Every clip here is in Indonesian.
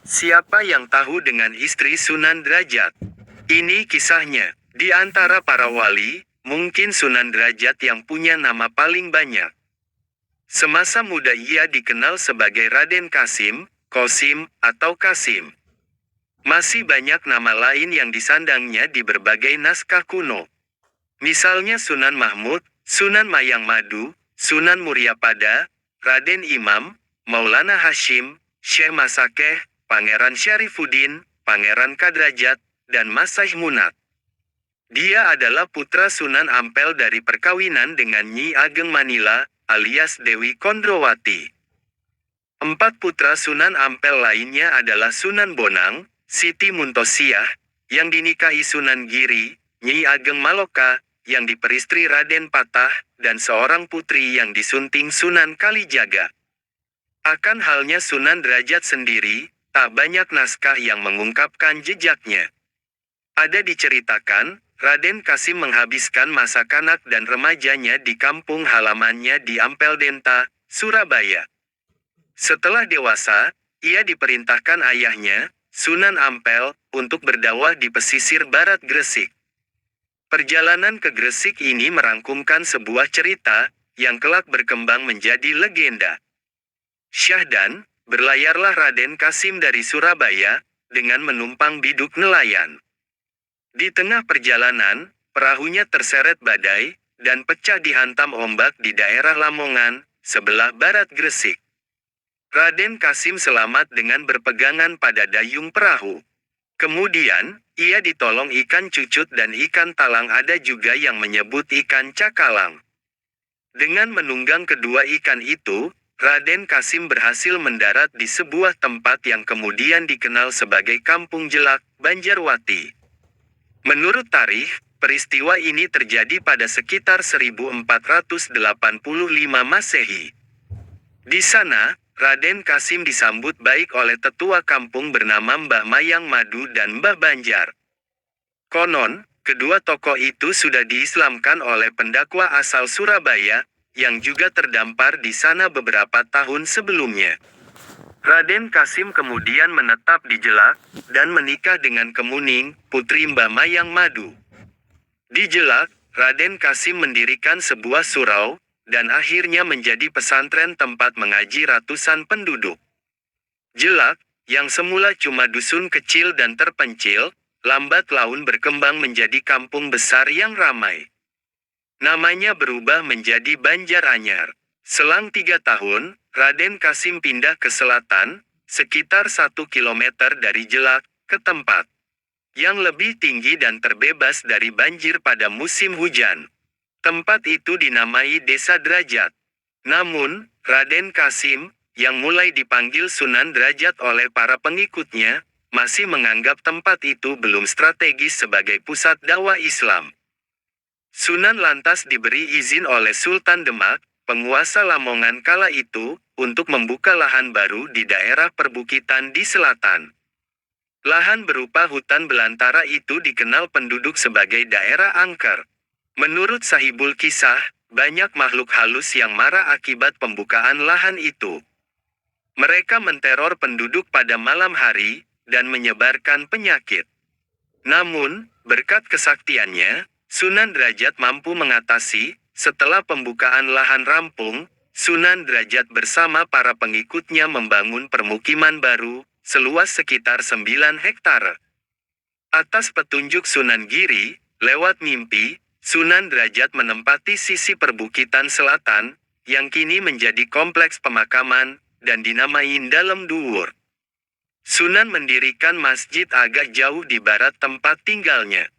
Siapa yang tahu dengan istri Sunan Derajat? Ini kisahnya. Di antara para wali, mungkin Sunan Derajat yang punya nama paling banyak. Semasa muda ia dikenal sebagai Raden Kasim, Kosim, atau Kasim. Masih banyak nama lain yang disandangnya di berbagai naskah kuno. Misalnya Sunan Mahmud, Sunan Mayang Madu, Sunan Muryapada, Raden Imam, Maulana Hashim, Syekh Masakeh, Pangeran Syarifuddin, Pangeran Kadrajat, dan Masih Munat. Dia adalah putra Sunan Ampel dari perkawinan dengan Nyi Ageng Manila, alias Dewi Kondrowati. 4 putra Sunan Ampel lainnya adalah Sunan Bonang, Siti Muntosiah, yang dinikahi Sunan Giri, Nyi Ageng Maloka, yang diperistri Raden Patah, dan seorang putri yang disunting Sunan Kalijaga. Akan halnya Sunan Derajat sendiri, tak banyak naskah yang mengungkapkan jejaknya. Ada diceritakan, Raden Kasim menghabiskan masa kanak dan remajanya di kampung halamannya di Ampel Denta, Surabaya. Setelah dewasa, ia diperintahkan ayahnya, Sunan Ampel, untuk berdakwah di pesisir barat Gresik. Perjalanan ke Gresik ini merangkumkan sebuah cerita, yang kelak berkembang menjadi legenda. Syahdan, berlayarlah Raden Kasim dari Surabaya, dengan menumpang biduk nelayan. Di tengah perjalanan, perahunya terseret badai, dan pecah dihantam ombak di daerah Lamongan, sebelah barat Gresik. Raden Kasim selamat dengan berpegangan pada dayung perahu. Kemudian, ia ditolong ikan cucut dan ikan talang, ada juga yang menyebut ikan cakalang. Dengan menunggang kedua ikan itu, Raden Kasim berhasil mendarat di sebuah tempat yang kemudian dikenal sebagai Kampung Jelak, Banjarwati. Menurut tarikh, peristiwa ini terjadi pada sekitar 1485 Masehi. Di sana, Raden Kasim disambut baik oleh tetua kampung bernama Mbah Mayang Madu dan Mbah Banjar. Konon, kedua tokoh itu sudah diislamkan oleh pendakwa asal Surabaya, yang juga terdampar di sana beberapa tahun sebelumnya. Raden Kasim kemudian menetap di Jelak, dan menikah dengan Kemuning, putri Mbah Mayang Madu. Di Jelak, Raden Kasim mendirikan sebuah surau, dan akhirnya menjadi pesantren tempat mengaji ratusan penduduk. Jelak, yang semula cuma dusun kecil dan terpencil, lambat laun berkembang menjadi kampung besar yang ramai. Namanya berubah menjadi Banjaranyar. Selang 3 tahun, Raden Kasim pindah ke selatan, sekitar 1 kilometer dari Jelak, ke tempat yang lebih tinggi dan terbebas dari banjir pada musim hujan. Tempat itu dinamai Desa Derajat. Namun, Raden Kasim, yang mulai dipanggil Sunan Derajat oleh para pengikutnya, masih menganggap tempat itu belum strategis sebagai pusat dakwah Islam. Sunan lantas diberi izin oleh Sultan Demak, penguasa Lamongan kala itu, untuk membuka lahan baru di daerah perbukitan di selatan. Lahan berupa hutan belantara itu dikenal penduduk sebagai daerah angker. Menurut Sahibul Kisah, banyak makhluk halus yang marah akibat pembukaan lahan itu. Mereka menteror penduduk pada malam hari, dan menyebarkan penyakit. Namun, berkat kesaktiannya, Sunan Derajat mampu mengatasi. Setelah pembukaan lahan rampung, Sunan Derajat bersama para pengikutnya membangun permukiman baru, seluas sekitar 9 hektare. Atas petunjuk Sunan Giri, lewat mimpi, Sunan Derajat menempati sisi perbukitan selatan, yang kini menjadi kompleks pemakaman, dan dinamai Dalem Duwur. Sunan mendirikan masjid agak jauh di barat tempat tinggalnya.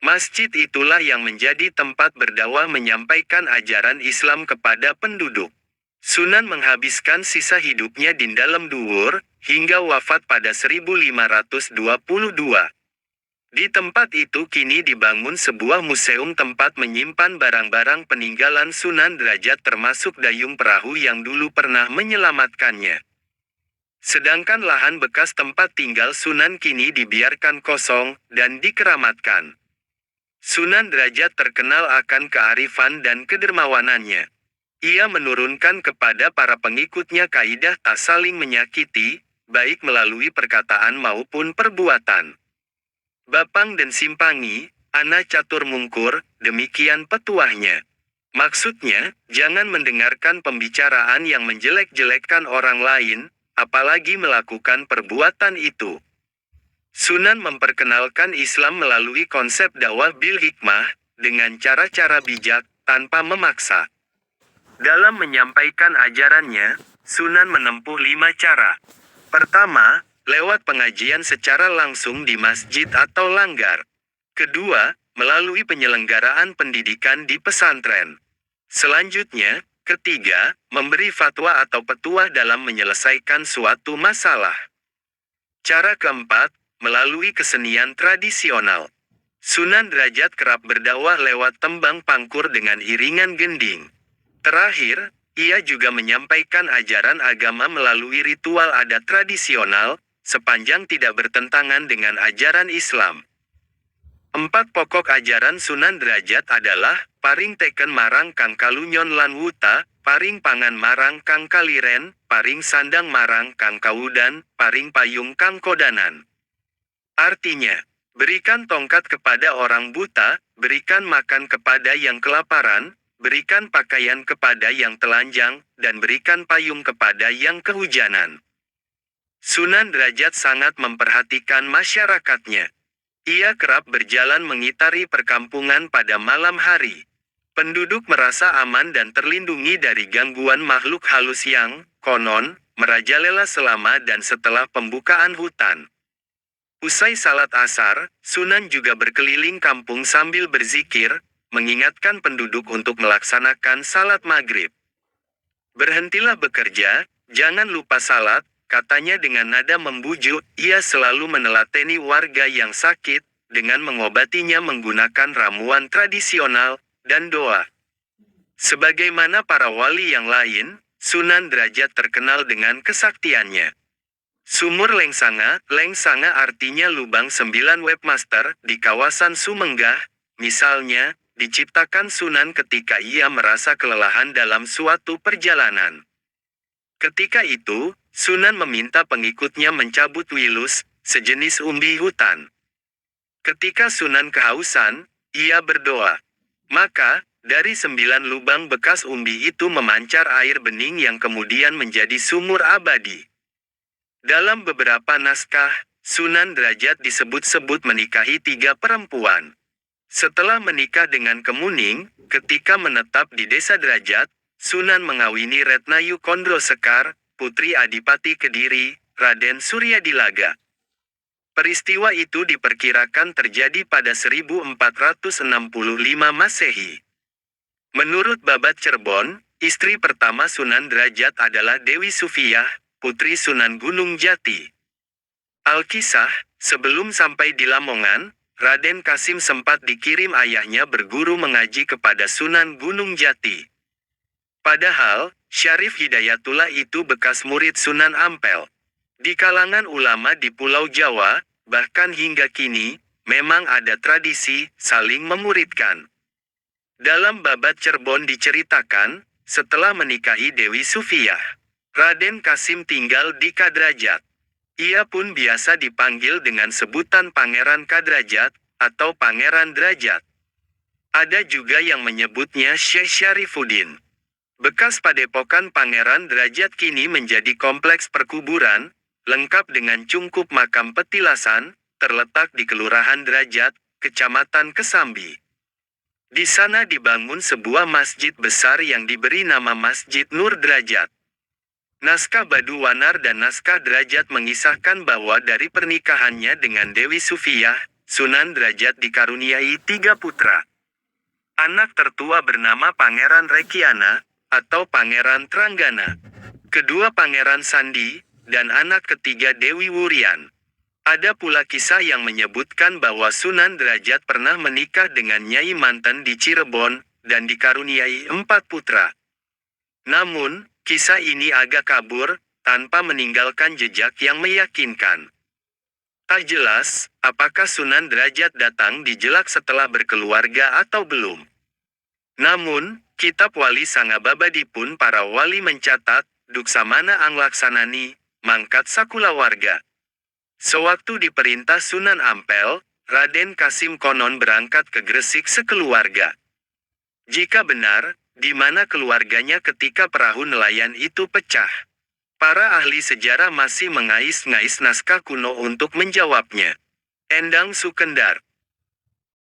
Masjid itulah yang menjadi tempat berdakwah menyampaikan ajaran Islam kepada penduduk. Sunan menghabiskan sisa hidupnya di Dalem Duwur, hingga wafat pada 1522. Di tempat itu kini dibangun sebuah museum tempat menyimpan barang-barang peninggalan Sunan Derajat termasuk dayung perahu yang dulu pernah menyelamatkannya. Sedangkan lahan bekas tempat tinggal Sunan kini dibiarkan kosong, dan dikeramatkan. Sunan Derajat terkenal akan kearifan dan kedermawanannya. Ia menurunkan kepada para pengikutnya kaidah tak saling menyakiti, baik melalui perkataan maupun perbuatan. Bapang dan simpangi, ana catur mungkur, demikian petuahnya. Maksudnya, jangan mendengarkan pembicaraan yang menjelek-jelekkan orang lain, apalagi melakukan perbuatan itu. Sunan memperkenalkan Islam melalui konsep dakwah bil hikmah, dengan cara-cara bijak, tanpa memaksa. Dalam menyampaikan ajarannya, Sunan menempuh 5 cara. Pertama, lewat pengajian secara langsung di masjid atau langgar. Kedua, melalui penyelenggaraan pendidikan di pesantren. Selanjutnya, ketiga, memberi fatwa atau petuah dalam menyelesaikan suatu masalah. Cara keempat, melalui kesenian tradisional. Sunan Derajat kerap berdakwah lewat tembang pangkur dengan iringan gending. Terakhir, ia juga menyampaikan ajaran agama melalui ritual adat tradisional, sepanjang tidak bertentangan dengan ajaran Islam. 4 pokok ajaran Sunan Derajat adalah, paring teken marang kang kalunyon lan wuta, paring pangan marang kang kaliren, paring sandang marang kang kawudan, paring payung kang kodanan. Artinya, berikan tongkat kepada orang buta, berikan makan kepada yang kelaparan, berikan pakaian kepada yang telanjang, dan berikan payung kepada yang kehujanan. Sunan Derajat sangat memperhatikan masyarakatnya. Ia kerap berjalan mengitari perkampungan pada malam hari. Penduduk merasa aman dan terlindungi dari gangguan makhluk halus yang, konon, merajalela selama dan setelah pembukaan hutan. Usai salat asar, Sunan juga berkeliling kampung sambil berzikir, mengingatkan penduduk untuk melaksanakan salat maghrib. Berhentilah bekerja, jangan lupa salat, katanya dengan nada membujuk. Ia selalu menelateni warga yang sakit, dengan mengobatinya menggunakan ramuan tradisional, dan doa. Sebagaimana para wali yang lain, Sunan Derajat terkenal dengan kesaktiannya. Sumur Lengsanga, Lengsanga artinya lubang 9 webmaster, di kawasan Sumenggah, misalnya, diciptakan Sunan ketika ia merasa kelelahan dalam suatu perjalanan. Ketika itu, Sunan meminta pengikutnya mencabut wilus, sejenis umbi hutan. Ketika Sunan kehausan, ia berdoa. Maka, dari 9 lubang bekas umbi itu memancar air bening yang kemudian menjadi sumur abadi. Dalam beberapa naskah, Sunan Derajat disebut-sebut menikahi 3 perempuan. Setelah menikah dengan Kemuning, ketika menetap di desa Derajat, Sunan mengawini Retnayu Kondro Sekar, putri Adipati Kediri, Raden Suryadilaga. Peristiwa itu diperkirakan terjadi pada 1465 Masehi. Menurut Babat Cirebon, istri pertama Sunan Derajat adalah Dewi Sufiyah, putri Sunan Gunung Jati. Alkisah, sebelum sampai di Lamongan, Raden Kasim sempat dikirim ayahnya berguru mengaji kepada Sunan Gunung Jati. Padahal, Syarif Hidayatullah itu bekas murid Sunan Ampel. Di kalangan ulama di Pulau Jawa, bahkan hingga kini, memang ada tradisi saling memuridkan. Dalam Babat Cirebon diceritakan, setelah menikahi Dewi Sufiyah, Raden Kasim tinggal di Kadrajat. Ia pun biasa dipanggil dengan sebutan Pangeran Kadrajat, atau Pangeran Derajat. Ada juga yang menyebutnya Syekh Syarifuddin. Bekas padepokan Pangeran Derajat kini menjadi kompleks perkuburan, lengkap dengan cungkup makam petilasan, terletak di Kelurahan Derajat, Kecamatan Kesambi. Di sana dibangun sebuah masjid besar yang diberi nama Masjid Nur Derajat. Naskah Badu Wanar dan Naskah Derajat mengisahkan bahwa dari pernikahannya dengan Dewi Sufiyah, Sunan Derajat dikaruniai 3 putra. Anak tertua bernama Pangeran Rekiana, atau Pangeran Tranggana. Kedua Pangeran Sandi, dan anak ketiga Dewi Wurian. Ada pula kisah yang menyebutkan bahwa Sunan Derajat pernah menikah dengan Nyai Manten di Cirebon, dan dikaruniai 4 putra. Namun, kisah ini agak kabur, tanpa meninggalkan jejak yang meyakinkan. Tak jelas, apakah Sunan Derajat datang di Jelak setelah berkeluarga atau belum. Namun, kitab Wali Sangababadi pun para wali mencatat, Duksamana Anglaksanani, mangkat sakulawarga. Sewaktu diperintah Sunan Ampel, Raden Kasim konon berangkat ke Gresik sekeluarga. Jika benar, di mana keluarganya ketika perahu nelayan itu pecah? Para ahli sejarah masih mengais-ngais naskah kuno untuk menjawabnya. Endang Sukendar